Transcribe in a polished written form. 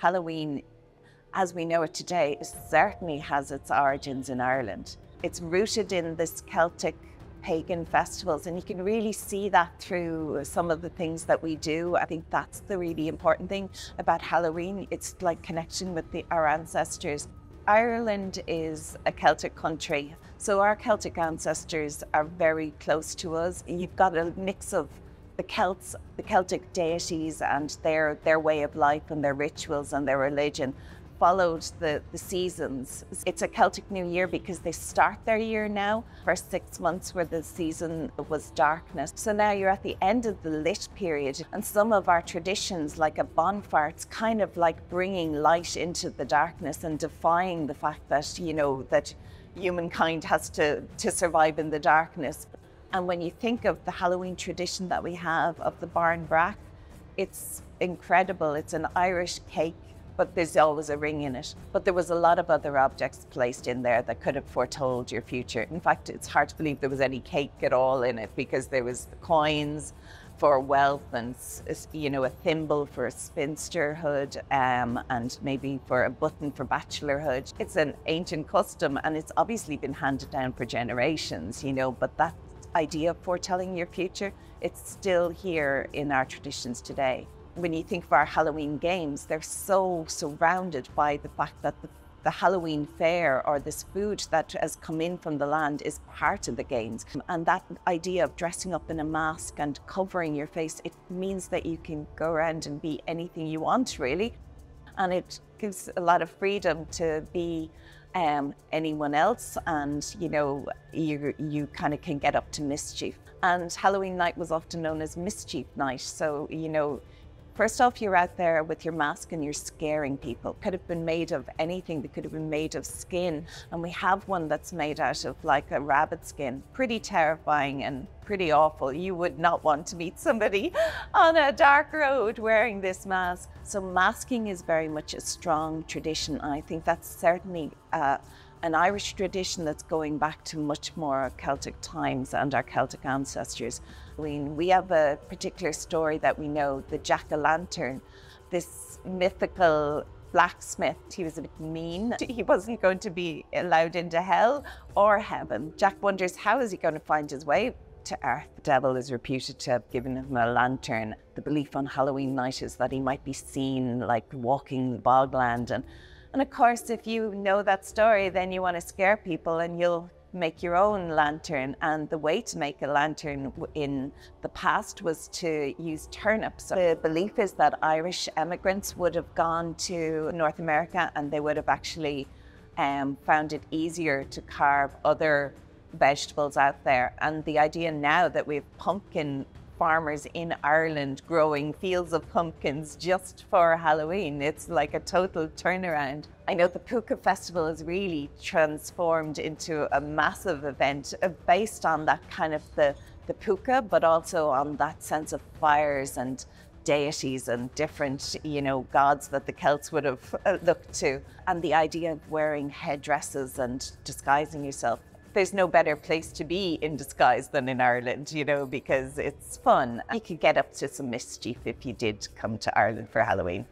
Halloween, as we know it today, certainly has its origins in Ireland. It's rooted in this Celtic pagan festivals, and you can really see that through some of the things that we do. I think that's the really important thing about Halloween. It's like connection with our ancestors. Ireland is a Celtic country, so our Celtic ancestors are very close to us. You've got a mix of the Celts, the Celtic deities and their way of life and their rituals and their religion followed the seasons. It's a Celtic New Year because they start their year now. First 6 months where the season was darkness. So now you're at the end of the lit period, and some of our traditions, like a bonfire, it's kind of like bringing light into the darkness and defying the fact that, you know, that humankind has to survive in the darkness. And when you think of the Halloween tradition that we have of the barn brack, it's incredible. It's an Irish cake, but there's always a ring in it. But there was a lot of other objects placed in there that could have foretold your future. In fact, it's hard to believe there was any cake at all in it, because there was coins for wealth and, you know, a thimble for spinsterhood, and maybe for a button for bachelorhood. It's an ancient custom, and it's obviously been handed down for generations, you know, but that idea of foretelling your future, it's still here in our traditions today. When you think of our Halloween games, they're so surrounded by the fact that the Halloween fair, or this food that has come in from the land, is part of the games. And that idea of dressing up in a mask and covering your face, it means that you can go around and be anything you want, really. And it gives a lot of freedom to be anyone else, and you know, you kind of can get up to mischief. And Halloween night was often known as mischief night. So, you know, first off, you're out there with your mask and you're scaring people. Could have been made of anything. They could have been made of skin. And we have one that's made out of like a rabbit skin. Pretty terrifying and pretty awful. You would not want to meet somebody on a dark road wearing this mask. So masking is very much a strong tradition. I think that's certainly an Irish tradition that's going back to much more Celtic times and our Celtic ancestors. We have a particular story that we know, the jack-o'-lantern, this mythical blacksmith. He was a bit mean. He wasn't going to be allowed into hell or heaven. Jack wonders, how is he going to find his way to earth? The devil is reputed to have given him a lantern. The belief on Halloween night is that he might be seen like walking the bogland. And of course, if you know that story, then you want to scare people and you'll make your own lantern. And the way to make a lantern in the past was to use turnips. The belief is that Irish emigrants would have gone to North America and they would have actually found it easier to carve other vegetables out there. And the idea now that we have pumpkin farmers in Ireland growing fields of pumpkins just for Halloween, it's like a total turnaround. I know the Puka Festival is really transformed into a massive event based on that kind of the Puka, but also on that sense of fires and deities and different, you know, gods that the Celts would have looked to. And the idea of wearing headdresses and disguising yourself. There's no better place to be in disguise than in Ireland, you know, because it's fun. You could get up to some mischief if you did come to Ireland for Halloween.